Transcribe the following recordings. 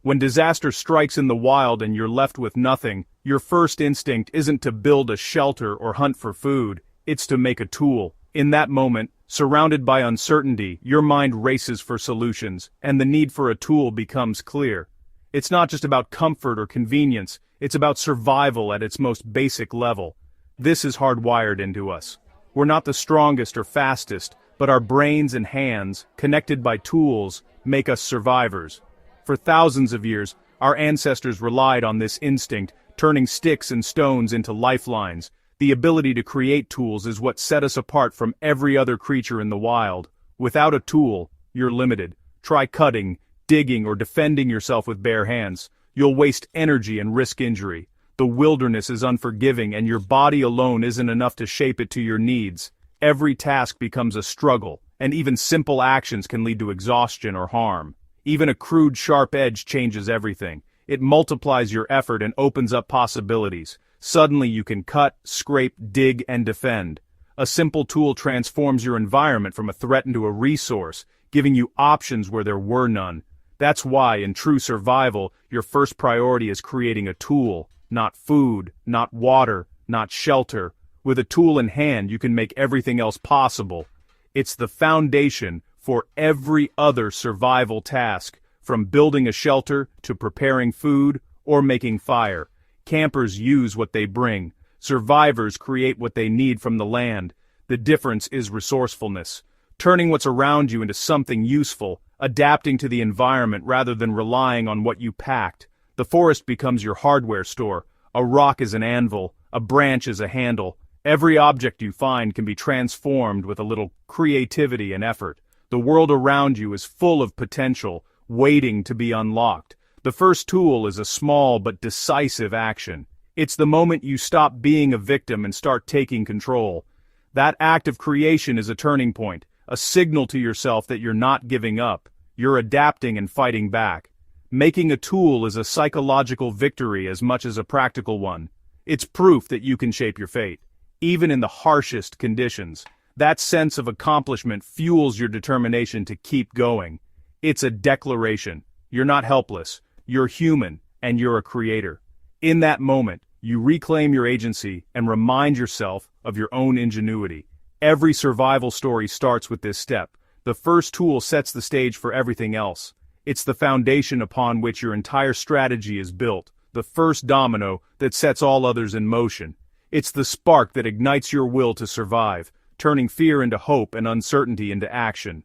When disaster strikes in the wild and you're left with nothing, your first instinct isn't to build a shelter or hunt for food, it's to make a tool. In that moment, surrounded by uncertainty, your mind races for solutions, and the need for a tool becomes clear. It's not just about comfort or convenience, it's about survival at its most basic level. This is hardwired into us. We're not the strongest or fastest, but our brains and hands, connected by tools, make us survivors. For thousands of years, our ancestors relied on this instinct, turning sticks and stones into lifelines. The ability to create tools is what set us apart from every other creature in the wild. Without a tool, you're limited. Try cutting, digging, or defending yourself with bare hands. You'll waste energy and risk injury. The wilderness is unforgiving, and your body alone isn't enough to shape it to your needs. Every task becomes a struggle, and even simple actions can lead to exhaustion or harm. Even a crude sharp edge changes everything. It multiplies your effort and opens up possibilities. Suddenly you can cut, scrape, dig, and defend. A simple tool transforms your environment from a threat into a resource, giving you options where there were none. That's why, in true survival, your first priority is creating a tool. Not food, not water, not shelter. With a tool in hand, you can make everything else possible. It's the foundation for every other survival task, from building a shelter to preparing food or making fire. Campers use what they bring. Survivors create what they need from the land. The difference is resourcefulness. Turning what's around you into something useful, adapting to the environment rather than relying on what you packed. The forest becomes your hardware store. A rock is an anvil, a branch is a handle. Every object you find can be transformed with a little creativity and effort. The world around you is full of potential, waiting to be unlocked. The first tool is a small but decisive action. It's the moment you stop being a victim and start taking control. That act of creation is a turning point, a signal to yourself that you're not giving up. You're adapting and fighting back. Making a tool is a psychological victory as much as a practical one. It's proof that you can shape your fate, even in the harshest conditions. That sense of accomplishment fuels your determination to keep going. It's a declaration. You're not helpless. You're human, and you're a creator. In that moment, you reclaim your agency and remind yourself of your own ingenuity. Every survival story starts with this step. The first tool sets the stage for everything else. It's the foundation upon which your entire strategy is built, the first domino that sets all others in motion. It's the spark that ignites your will to survive, turning fear into hope and uncertainty into action.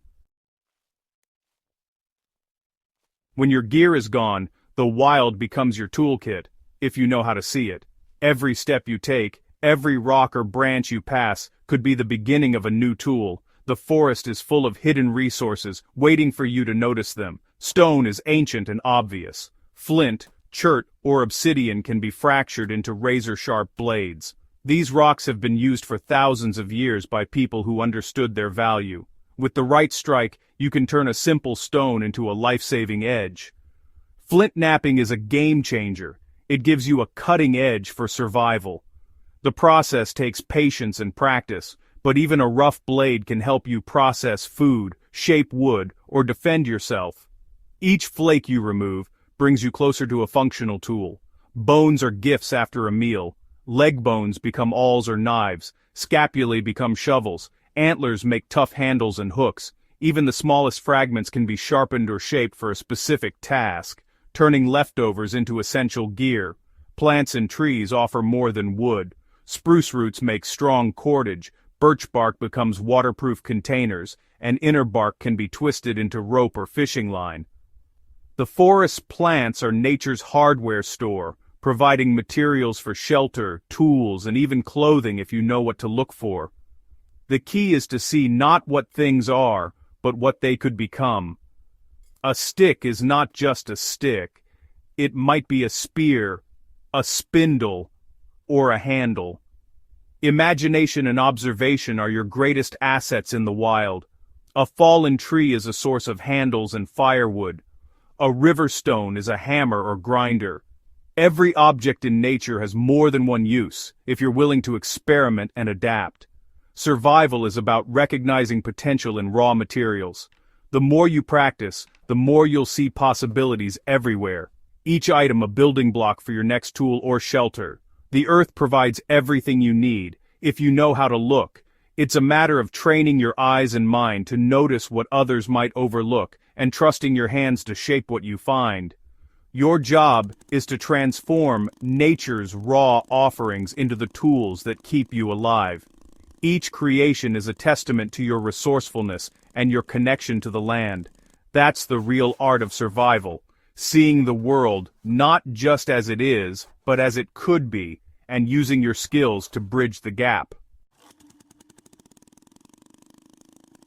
When your gear is gone, the wild becomes your toolkit, if you know how to see it. Every step you take, every rock or branch you pass, could be the beginning of a new tool. The forest is full of hidden resources, waiting for you to notice them. Stone is ancient and obvious. Flint, chert, or obsidian can be fractured into razor-sharp blades. These rocks have been used for thousands of years by people who understood their value. With the right strike, you can turn a simple stone into a life-saving edge. Flint knapping is a game-changer. It gives you a cutting edge for survival. The process takes patience and practice, but even a rough blade can help you process food, shape wood, or defend yourself. Each flake you remove brings you closer to a functional tool. Bones are gifts after a meal. Leg bones become awls or knives. Scapulae become shovels. Antlers make tough handles and hooks. Even the smallest fragments can be sharpened or shaped for a specific task, turning leftovers into essential gear. Plants and trees offer more than wood. Spruce roots make strong cordage. Birch bark becomes waterproof containers, and inner bark can be twisted into rope or fishing line. The forest's plants are nature's hardware store, providing materials for shelter, tools, and even clothing if you know what to look for. The key is to see not what things are, but what they could become. A stick is not just a stick. It might be a spear, a spindle, or a handle. Imagination and observation are your greatest assets in the wild. A fallen tree is a source of handles and firewood. A river stone is a hammer or grinder. Every object in nature has more than one use, if you're willing to experiment and adapt. Survival is about recognizing potential in raw materials. The more you practice, the more you'll see possibilities everywhere. Each item a building block for your next tool or shelter. The earth provides everything you need, if you know how to look. It's a matter of training your eyes and mind to notice what others might overlook, and trusting your hands to shape what you find. Your job is to transform nature's raw offerings into the tools that keep you alive. Each creation is a testament to your resourcefulness and your connection to the land. That's the real art of survival, seeing the world not just as it is, but as it could be, and using your skills to bridge the gap.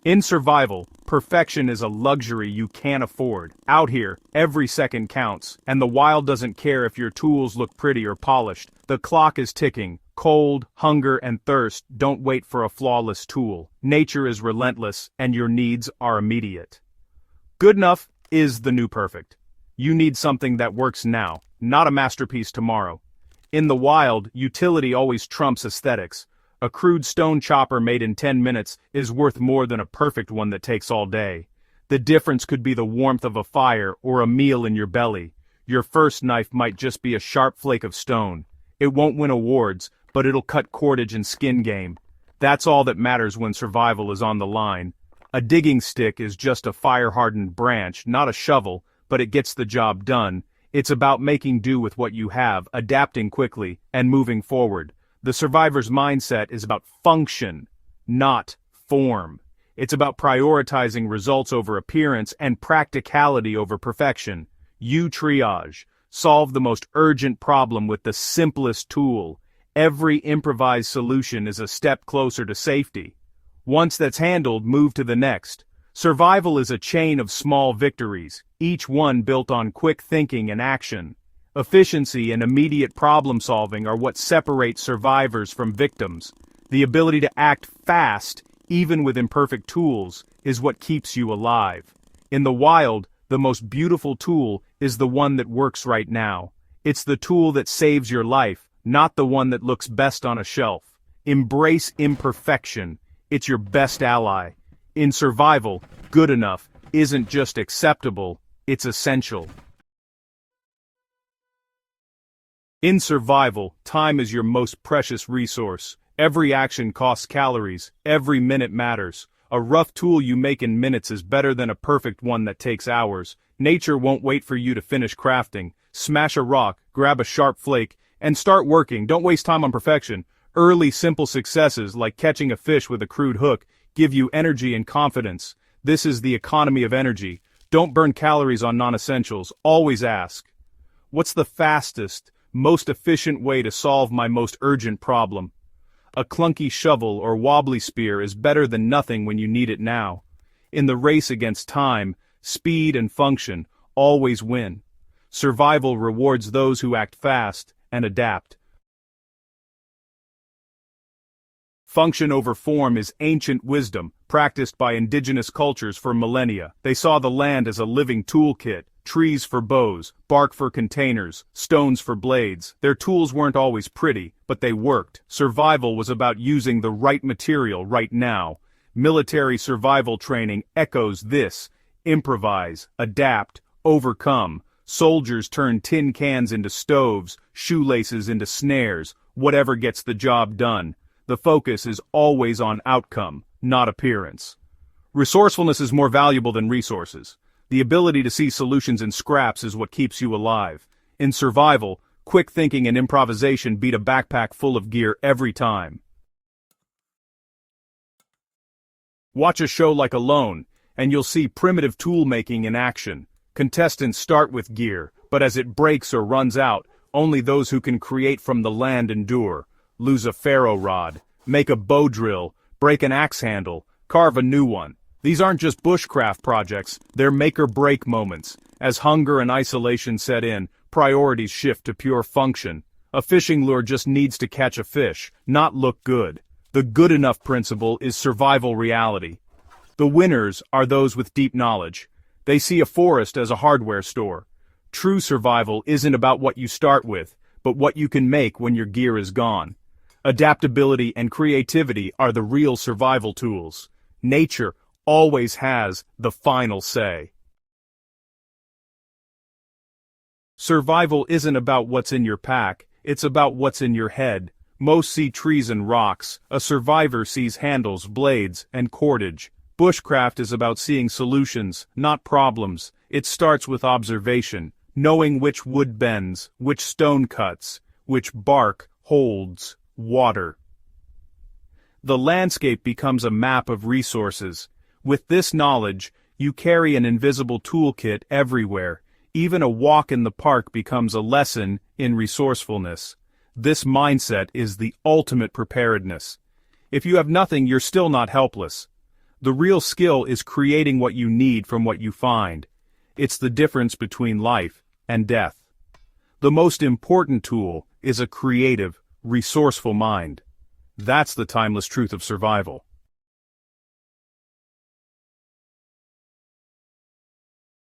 In survival, perfection is a luxury you can't afford. Out here, every second counts, and the wild doesn't care if your tools look pretty or polished. The clock is ticking. Cold, hunger, and thirst don't wait for a flawless tool. Nature is relentless, and your needs are immediate. Good enough is the new perfect. You need something that works now, not a masterpiece tomorrow. In the wild, utility always trumps aesthetics. A crude stone chopper made in 10 minutes is worth more than a perfect one that takes all day. The difference could be the warmth of a fire or a meal in your belly. Your first knife might just be a sharp flake of stone. It won't win awards, but it'll cut cordage and skin game. That's all that matters when survival is on the line. A digging stick is just a fire-hardened branch, not a shovel, but it gets the job done. It's about making do with what you have, adapting quickly, and moving forward. The survivor's mindset is about function, not form. It's about prioritizing results over appearance and practicality over perfection. You triage. Solve the most urgent problem with the simplest tool. Every improvised solution is a step closer to safety. Once that's handled, move to the next. Survival is a chain of small victories, each one built on quick thinking and action. Efficiency and immediate problem-solving are what separate survivors from victims. The ability to act fast, even with imperfect tools, is what keeps you alive. In the wild, the most beautiful tool is the one that works right now. It's the tool that saves your life, not the one that looks best on a shelf. Embrace imperfection. It's your best ally. In survival, good enough isn't just acceptable, it's essential. In survival, time is your most precious resource. Every action costs calories, every minute matters. A rough tool you make in minutes is better than a perfect one that takes hours. Nature won't wait for you to finish crafting. Smash a rock, grab a sharp flake, and start working. Don't waste time on perfection. Early simple successes, like catching a fish with a crude hook, give you energy and confidence. This is the economy of energy. Don't burn calories on non-essentials. Always ask, what's the fastest, most efficient way to solve my most urgent problem? A clunky shovel or wobbly spear is better than nothing when you need it now. In the race against time, speed and function always win. Survival rewards those who act fast and adapt. Function over form is ancient wisdom, practiced by indigenous cultures for millennia. They saw the land as a living toolkit, trees for bows, bark for containers, stones for blades. Their tools weren't always pretty, but they worked. Survival was about using the right material right now. Military survival training echoes this: improvise, adapt, overcome. Soldiers turn tin cans into stoves, shoelaces into snares, whatever gets the job done. The focus is always on outcome, not appearance. Resourcefulness is more valuable than resources. The ability to see solutions in scraps is what keeps you alive. In survival, quick thinking and improvisation beat a backpack full of gear every time. Watch a show like Alone, and you'll see primitive tool-making in action. Contestants start with gear, but as it breaks or runs out, only those who can create from the land endure. Lose a ferro rod, make a bow drill, break an axe handle, carve a new one. These aren't just bushcraft projects, they're make-or-break moments. As hunger and isolation set in, priorities shift to pure function. A fishing lure just needs to catch a fish, not look good. The good enough principle is survival reality. The winners are those with deep knowledge. They see a forest as a hardware store. True survival isn't about what you start with, but what you can make when your gear is gone. Adaptability and creativity are the real survival tools. Nature always has the final say. Survival isn't about what's in your pack, it's about what's in your head. Most see trees and rocks, a survivor sees handles, blades, and cordage. Bushcraft is about seeing solutions, not problems. It starts with observation, knowing which wood bends, which stone cuts, which bark holds water. The landscape becomes a map of resources. With this knowledge, you carry an invisible toolkit everywhere. Even a walk in the park becomes a lesson in resourcefulness. This mindset is the ultimate preparedness. If you have nothing, you're still not helpless. The real skill is creating what you need from what you find. It's the difference between life and death. The most important tool is a creative, resourceful mind. That's the timeless truth of survival.